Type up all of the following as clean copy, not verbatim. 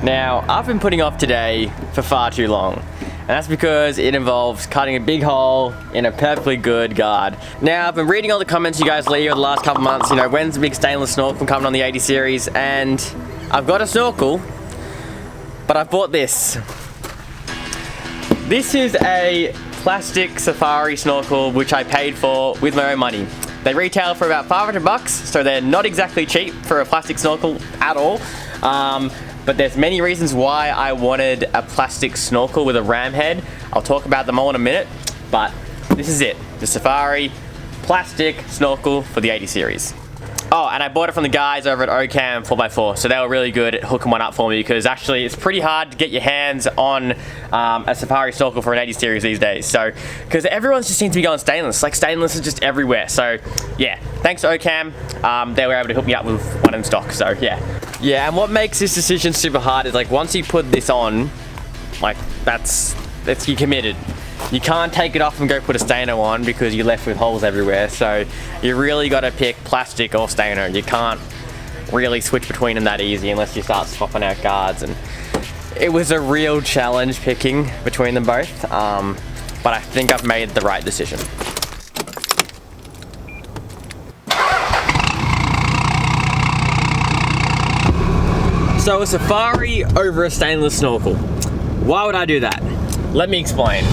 Now, I've been putting off today for far too long, and that's because it involves cutting a big hole in a perfectly good guard. Now, I've been reading all the comments you guys leave over the last couple months, you know, when's the big stainless snorkel coming on the 80 series, and I've got a snorkel, but I've bought this. This is a plastic safari snorkel which I paid for with my own money. They retail for about 500 bucks, so they're not exactly cheap for a plastic snorkel at all. But there's many reasons why I wanted a plastic snorkel with a ram head. I'll talk about them all in a minute, but this is it. The Safari plastic snorkel for the 80 series. Oh, and I bought it from the guys over at OCAM 4x4, so they were really good at hooking one up for me, because actually it's pretty hard to get your hands on a Safari snorkel for an 80 series these days. So, because everyone just seems to be going stainless, like stainless is just everywhere. So yeah, thanks to OCAM, they were able to hook me up with one in stock, so yeah. Yeah, and what makes this decision super hard is, like, once you put this on, like, that's you committed. You can't take it off and go put a stainer on because you're left with holes everywhere. So you really got to pick plastic or stainer. You can't really switch between them that easy unless you start swapping out guards. And it was a real challenge picking between them both, but I think I've made the right decision. So a Safari over a stainless snorkel. Why would I do that? Let me explain.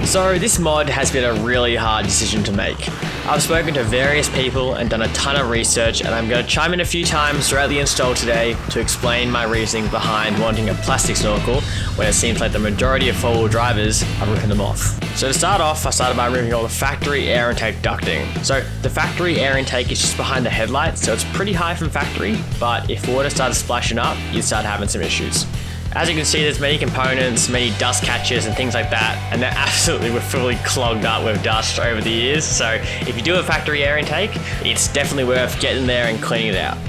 So this mod has been a really hard decision to make. I've spoken to various people and done a ton of research, and I'm going to chime in a few times throughout the install today to explain my reasoning behind wanting a plastic snorkel when it seems like the majority of four-wheel drivers are ripping them off. So to start off, I started by removing all the factory air intake ducting. So the factory air intake is just behind the headlights, so it's pretty high from factory, but if water started splashing up, you'd start having some issues. As you can see, there's many components, many dust catchers and things like that, and they're absolutely fully clogged up with dust over the years. So if you do a factory air intake, it's definitely worth getting there and cleaning it out.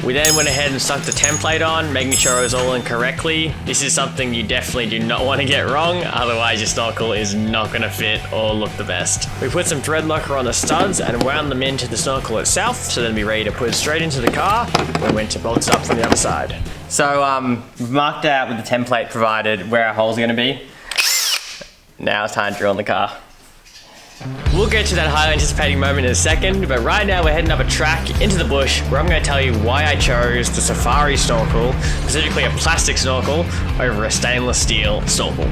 We then went ahead and stuck the template on, making sure it was all in correctly. This is something you definitely do not want to get wrong, otherwise your snorkel is not going to fit or look the best. We put some thread locker on the studs and wound them into the snorkel itself, so then be ready to put it straight into the car when we went to bolt it up from the other side. So we've marked out with the template provided where our holes are going to be. Now it's time to drill in the car. We'll get to that highly anticipating moment in a second, but right now we're heading up a track into the bush where I'm going to tell you why I chose the Safari snorkel, specifically a plastic snorkel, over a stainless steel snorkel.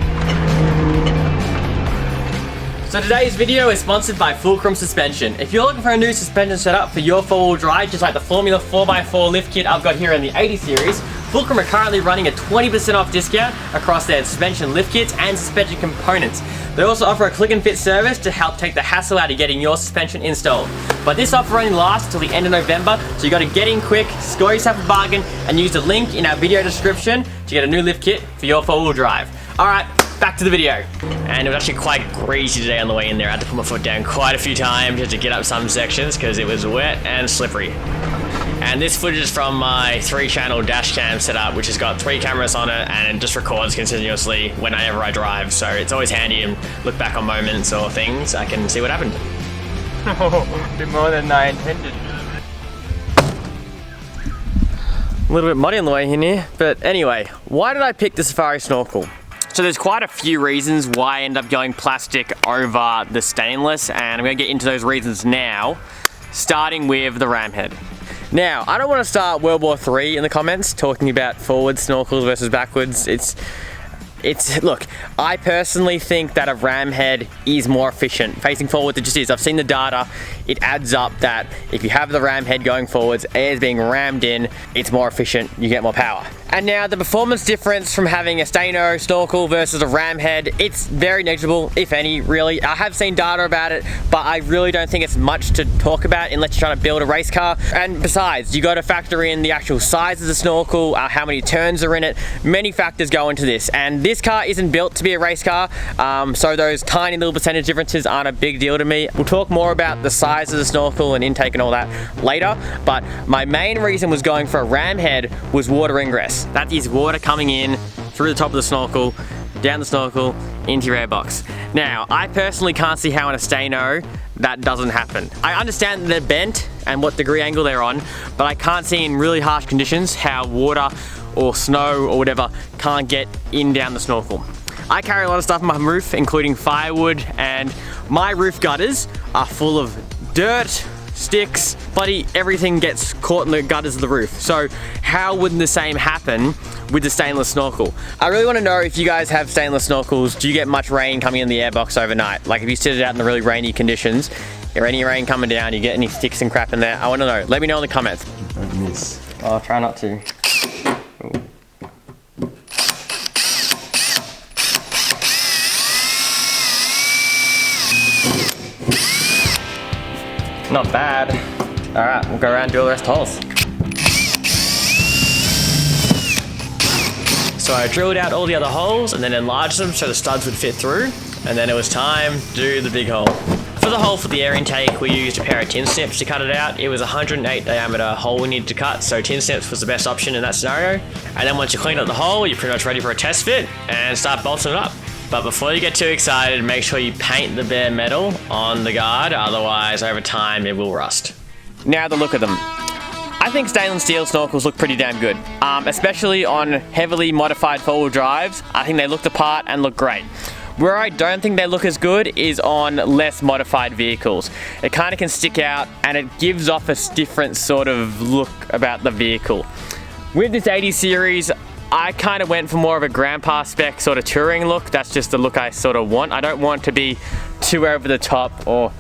So today's video is sponsored by Fulcrum Suspension. If you're looking for a new suspension setup for your four-wheel drive, just like the Formula 4x4 lift kit I've got here in the 80 series, Fulcrum are currently running a 20% off discount across their suspension lift kits and suspension components. They also offer a click and fit service to help take the hassle out of getting your suspension installed. But this offer only lasts till the end of November, so you got to get in quick, score yourself a bargain, and use the link in our video description to get a new lift kit for your four-wheel drive. Alright, back to the video. And it was actually quite greasy today on the way in there. I had to put my foot down quite a few times just to get up some sections because it was wet and slippery. And this footage is from my 3-channel Dashcam setup, which has got 3 cameras on it and it just records continuously whenever I drive. So it's always handy to look back on moments or things. I can see what happened. Oh, did more than I intended. A little bit muddy on the way in here, but anyway, why did I pick the Safari snorkel? So there's quite a few reasons why I end up going plastic over the stainless, and I'm going to get into those reasons now, starting with the ram head. Now, I don't want to start World War III in the comments, talking about forward snorkels versus backwards. Look, I personally think that a ram head is more efficient. Facing forward, it just is. I've seen the data. It adds up that if you have the ram head going forwards, air is being rammed in, it's more efficient, you get more power. And now the performance difference from having a Staino snorkel versus a ram head, it's very negligible, if any, really. I have seen data about it, but I really don't think it's much to talk about unless you're trying to build a race car. And besides, you got to factor in the actual size of the snorkel, how many turns are in it. Many factors go into this, and this car isn't built to be a race car, so those tiny little percentage differences aren't a big deal to me. We'll talk more about the size of the snorkel and intake and all that later, but my main reason was going for a ram head was water ingress. That is water coming in through the top of the snorkel, down the snorkel, into your airbox. Now, I personally can't see how in a Staino that doesn't happen. I understand that they're bent and what degree angle they're on, but I can't see in really harsh conditions how water or snow or whatever can't get in down the snorkel. I carry a lot of stuff on my roof, including firewood, and my roof gutters are full of dirt, sticks, bloody everything gets caught in the gutters of the roof. So how wouldn't the same happen with the stainless snorkel? I really want to know if you guys have stainless snorkels. Do you get much rain coming in the airbox overnight? Like if you sit it out in the really rainy conditions, or any rain coming down, you get any sticks and crap in there? I want to know. Let me know in the comments. Don't miss. I'll try not to. Not bad. All right, we'll go around and do all the rest of the holes. So I drilled out all the other holes and then enlarged them so the studs would fit through. And then it was time to do the big hole. For the hole for the air intake, we used a pair of tin snips to cut it out. It was a 108 diameter hole we needed to cut, so tin snips was the best option in that scenario. And then once you clean up the hole, you're pretty much ready for a test fit and start bolting it up. But before you get too excited, make sure you paint the bare metal on the guard, otherwise over time it will rust. Now the look of them. I think stainless steel snorkels look pretty damn good, especially on heavily modified four-wheel drives. I think they look the part and look great. Where I don't think they look as good is on less modified vehicles. It kind of can stick out and it gives off a different sort of look about the vehicle. With this 80 series, I kind of went for more of a grandpa spec sort of touring look. That's just the look I sort of want. I don't want to be too over the top or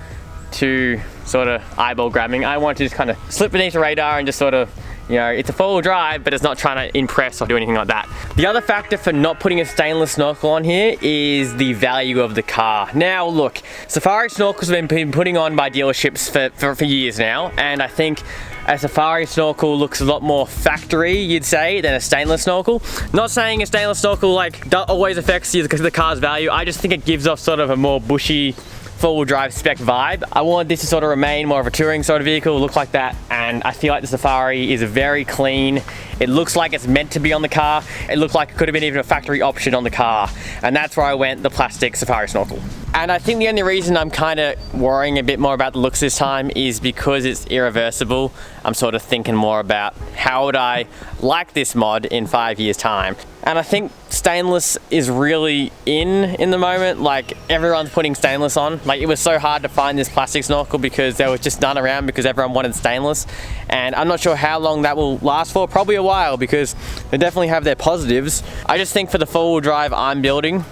too sort of eyeball grabbing. I want to just kind of slip beneath the radar and just sort of, you know, it's a four-wheel drive, but it's not trying to impress or do anything like that. The other factor for not putting a stainless snorkel on here is the value of the car. Now look, Safari snorkels have been putting on by dealerships for years now, and I think a Safari snorkel looks a lot more factory, you'd say, than a stainless snorkel. Not saying a stainless snorkel like always affects the car's value. I just think it gives off sort of a more bushy four-wheel drive spec vibe. I want this to sort of remain more of a touring sort of vehicle, look like that, and I feel like the Safari is very clean. It looks like it's meant to be on the car. It looks like it could have been even a factory option on the car, and that's where I went the plastic Safari snorkel. And I think the only reason I'm kind of worrying a bit more about the looks this time is because it's irreversible. I'm sort of thinking more about how would I like this mod in 5 years time. And I think stainless is really in the moment. Like everyone's putting stainless on. Like it was so hard to find this plastic snorkel because there was just none around because everyone wanted stainless. And I'm not sure how long that will last for, probably a while because they definitely have their positives. I just think for the four-wheel drive I'm building,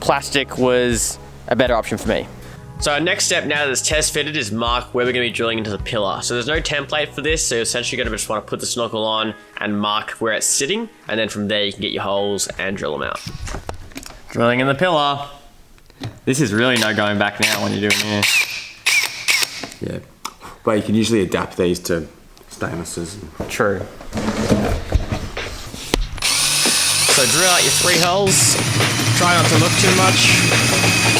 plastic was a better option for me. So our next step now that it's test fitted is mark where we're going to be drilling into the pillar. So there's no template for this, so you're essentially going to just want to put the snorkel on and mark where it's sitting, and then from there you can get your holes and drill them out. Drilling in the pillar. This is really no going back now when you're doing this. Yeah, but you can usually adapt these to stainlesses. True. So drill out your 3 holes. Try not to look too much.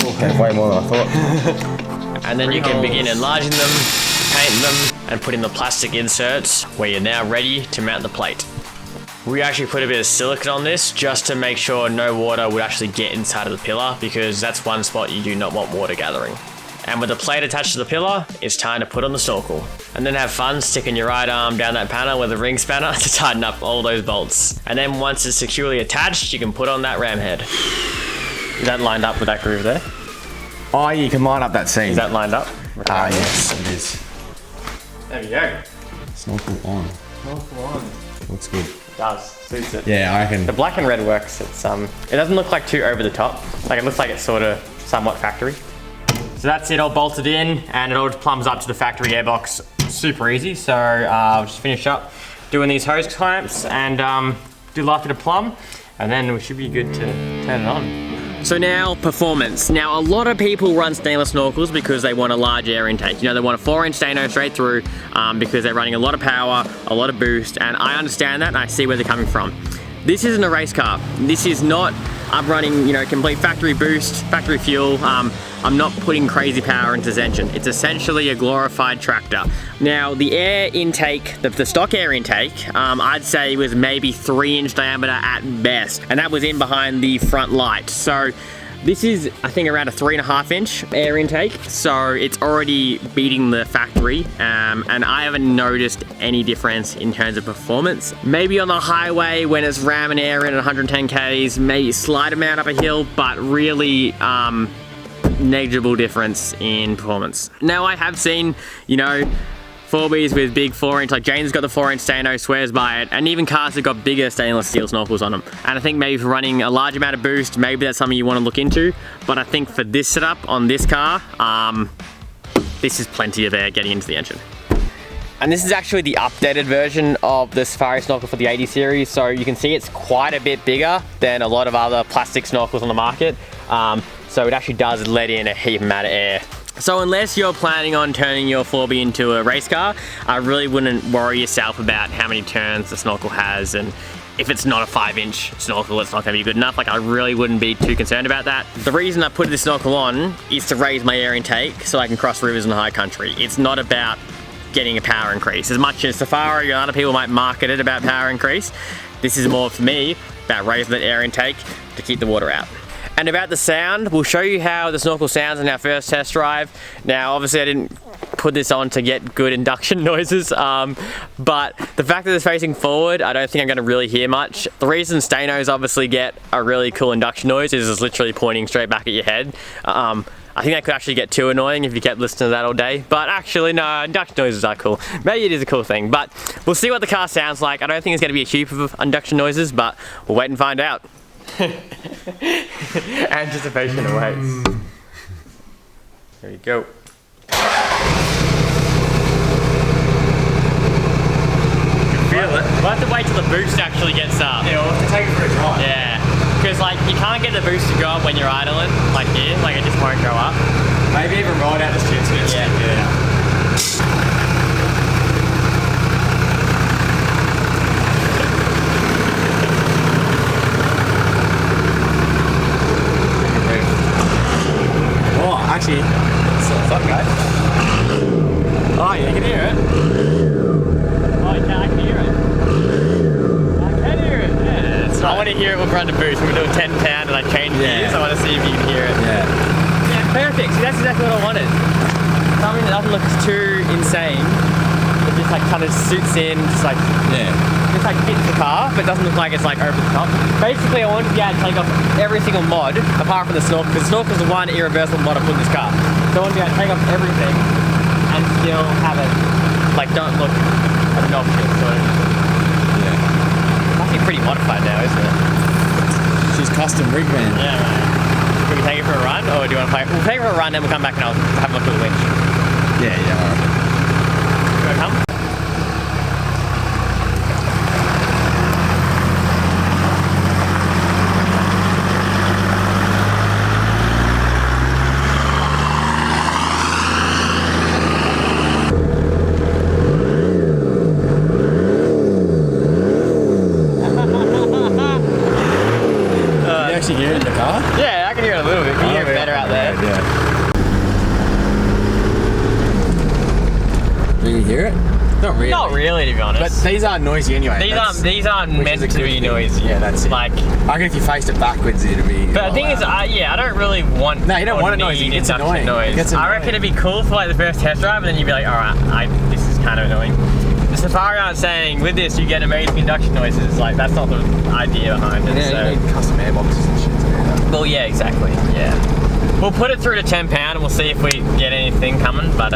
Okay, way more than I thought. And then you can begin enlarging them, painting them, and putting the plastic inserts where you're now ready to mount the plate. We actually put a bit of silicone on this just to make sure no water would actually get inside of the pillar, because that's one spot you do not want water gathering. And with the plate attached to the pillar, it's time to put on the snorkel. And then have fun sticking your right arm down that panel with a ring spanner to tighten up all those bolts. And then once it's securely attached, you can put on that ram head. Is that lined up with that groove there? Oh, you can line up that seam. Is that lined up? Ah, yes, it is. There you go. Snorkel on. Snorkel on. Looks good. It does. Suits it. Yeah, I reckon. The black and red works. It's it doesn't look like too over the top. Like it looks like it's sort of somewhat factory. So that's it all bolted in, and it all just plumbs up to the factory airbox. Super easy. So I'll just finish up doing these hose clamps and do life at a plumb, and then we should be good to turn it on. So now, performance. Now, a lot of people run stainless snorkels because they want a large air intake. You know, they want a 4-inch staino straight through because they're running a lot of power, a lot of boost, and I understand that and I see where they're coming from. This isn't a race car. This is not, I'm running, you know, complete factory boost, factory fuel. I'm not putting crazy power into this engine. It's essentially a glorified tractor. Now, the air intake, the stock air intake, I'd say was maybe 3-inch diameter at best, and that was in behind the front light. So This is, I think, around a 3.5 inch air intake, so it's already beating the factory, and I haven't noticed any difference in terms of performance. Maybe on the highway when it's ramming air in at 110 Ks, maybe a slight amount up a hill, but really negligible difference in performance. Now, I have seen, you know, 4Bs with big 4-inch, like Jane's got the 4-inch Staino, swears by it, and even cars that got bigger stainless steel snorkels on them. And I think maybe for running a large amount of boost, maybe that's something you want to look into. But I think for this setup on this car, this is plenty of air getting into the engine. And this is actually the updated version of the Safari snorkel for the 80 series, so you can see it's quite a bit bigger than a lot of other plastic snorkels on the market. So it actually does let in a heap amount of air. So unless you're planning on turning your 4B into a race car, I really wouldn't worry yourself about how many turns the snorkel has, and if it's not a 5-inch snorkel, it's not going to be good enough. Like, I really wouldn't be too concerned about that. The reason I put this snorkel on is to raise my air intake so I can cross rivers in the high country. It's not about getting a power increase. As much as Safari and other people might market it about power increase, this is more for me about raising that air intake to keep the water out. And about the sound, we'll show you how the snorkel sounds in our first test drive. Now, obviously I didn't put this on to get good induction noises, but the fact that it's facing forward, I don't think I'm gonna really hear much. The reason Stainos obviously get a really cool induction noise is it's literally pointing straight back at your head. I think that could actually get too annoying if you kept listening to that all day, but actually no, induction noises are cool. Maybe it is a cool thing, but we'll see what the car sounds like. I don't think it's gonna be a heap of induction noises, but we'll wait and find out. Anticipation awaits. There you go. You can feel it. We'll have to wait till the boost actually gets up. Yeah, we'll have to take it for a drive. Yeah. Because like you can't get the boost to go up when you're idling, like here, like it just won't go up. Maybe even ride out the shit. Yeah. Actually, what's up, guys? Oh, you can hear it. Oh, I can hear it. I can hear it. Yeah, it's I want to hear it with run to boost. We're going to do a 10 pound and I change gears. I want to see if you can hear it. Yeah. Yeah, perfect. See, that's exactly what I wanted. Something that doesn't look too insane. It just like kind of suits in, just like just like fits the car, but doesn't look like it's like over the top. Basically, I wanted to be able to take off every single mod apart from the snorkel, because the snorkel is the one irreversible mod I put in this car. So I want to be able to take off everything and still have it like don't look obnoxious. So yeah, actually pretty modified now, isn't it? She's custom rig, man. Yeah, man. Can we take it for a run, or do you want to play? We'll take it for a run, then we'll come back and I'll have a look at the winch. Yeah, alright. You want to come? Can you hear it in the car? Yeah, I can hear it a little bit. Can you hear it better out there? Yeah. Do you hear it? Not really. Not really, to be honest. But these aren't noisy anyway. These aren't meant to be noisy. Yeah, that's it. Like, I reckon if you faced it backwards, it'd be. But the thing is, yeah, I don't really want. No, you don't want it noisy. It's annoying. Noise. I reckon it'd be cool for like the first test drive, and then you'd be like, all right, this is kind of annoying. The Safari aren't saying with this you get amazing induction noises. Like that's not the idea behind it. Yeah, you need custom airboxes and shit to do that. Well, yeah, exactly. Yeah. We'll put it through to 10 pound and we'll see if we get anything coming. But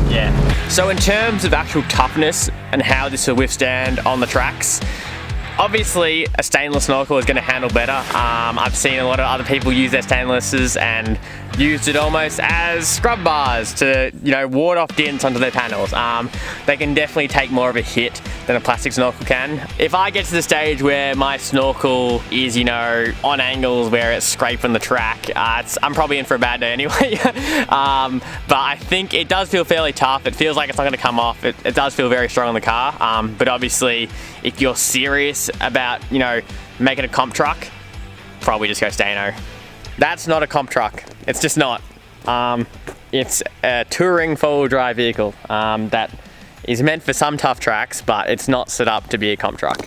yeah. So in terms of actual toughness and how this will withstand on the tracks, obviously a stainless snorkel is going to handle better. I've seen a lot of other people use their stainlesses and used it almost as scrub bars to, you know, ward off dents onto their panels. They can definitely take more of a hit than a plastic snorkel can. If I get to the stage where my snorkel is, you know, on angles where it's scraping the track, I'm probably in for a bad day anyway. But I think it does feel fairly tough. It feels like it's not going to come off. It does feel very strong on the car. But obviously, if you're serious about, you know, making a comp truck, probably just go Staino. That's not a comp truck. It's just not. It's a touring four-wheel drive vehicle that is meant for some tough tracks, but it's not set up to be a comp truck.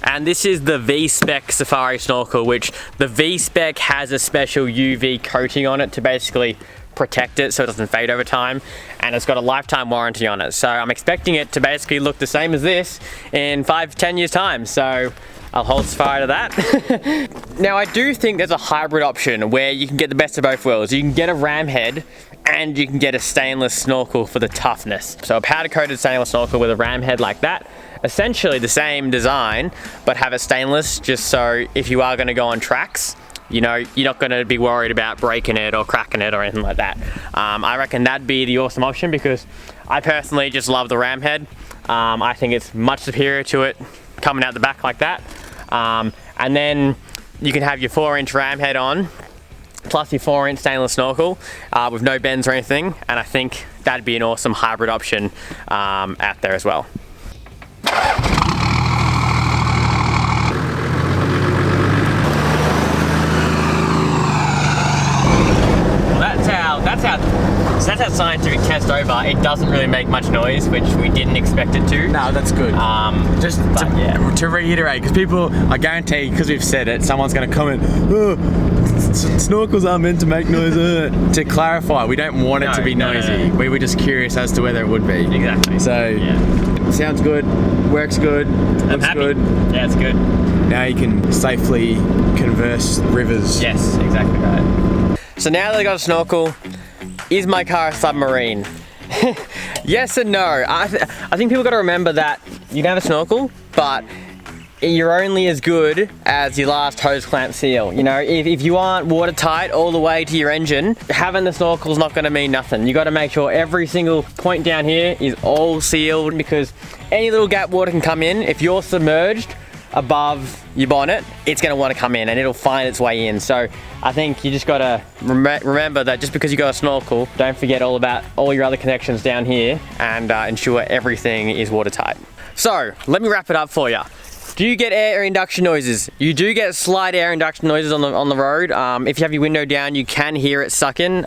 And this is the V-Spec Safari Snorkel, which the V-Spec has a special UV coating on it to basically protect it so it doesn't fade over time, and it's got a lifetime warranty on it. So I'm expecting it to basically look the same as this in 5-10 years time. So I'll hold fire to that. Now I do think there's a hybrid option where you can get the best of both worlds. You can get a ram head and you can get a stainless snorkel for the toughness. So a powder coated stainless snorkel with a ram head like that, essentially the same design, but have it stainless, just so if you are going to go on tracks, you know, you're not going to be worried about breaking it or cracking it or anything like that. I reckon that'd be the awesome option, because I personally just love the ram head. I think it's much superior to it coming out the back like that. And then you can have your 4-inch ram head on, plus your 4-inch stainless snorkel with no bends or anything. And I think that'd be an awesome hybrid option out there as well. That's how scientific test over. It doesn't really make much noise, which we didn't expect it to. No, that's good. Just to reiterate, because people, I guarantee, because we've said it, someone's going to comment, oh, snorkels aren't meant to make noise. To clarify, we don't want it to be noisy. We were just curious as to whether it would be. Exactly. So, sounds good, works good, looks good. Yeah, it's good. Now you can safely converse rivers. Yes, exactly right. So now that I got a snorkel, is my car a submarine? Yes and no. I think people got to remember that you can have a snorkel, but you're only as good as your last hose clamp seal. You know, if you aren't watertight all the way to your engine, having the snorkel is not going to mean nothing. You got to make sure every single point down here is all sealed, because any little gap water can come in. If you're submerged above your bonnet, it's going to want to come in and it'll find its way in. So I think you just got to remember that just because you got a snorkel, don't forget all about all your other connections down here, and ensure everything is watertight. So let me wrap it up for you. Do you get air induction noises? You do get slight air induction noises on the road. If you have your window down, you can hear it sucking.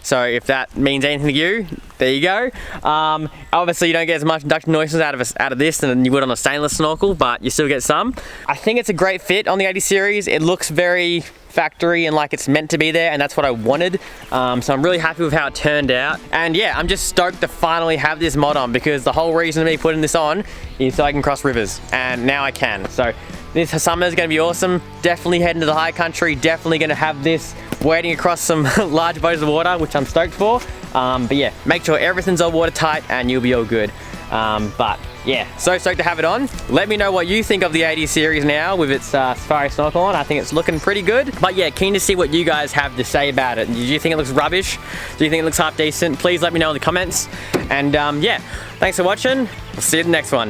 So if that means anything to you, there you go. Obviously you don't get as much induction noises out of this than you would on a stainless snorkel, but you still get some. I think it's a great fit on the 80 series. It looks very factory and like it's meant to be there, and that's what I wanted. So I'm really happy with how it turned out. And yeah, I'm just stoked to finally have this mod on, because the whole reason of me putting this on is so I can cross rivers, and now I can. So this summer is going to be awesome. Definitely heading to the high country. Definitely going to have this wading across some large bodies of water, which I'm stoked for. But yeah, make sure everything's all watertight and you'll be all good. But yeah, so stoked to have it on. Let me know what you think of the 80 series now with its Safari Snorkel on. I think it's looking pretty good. But yeah, keen to see what you guys have to say about it. Do you think it looks rubbish? Do you think it looks half decent? Please let me know in the comments. And yeah, thanks for watching. I'll see you in the next one.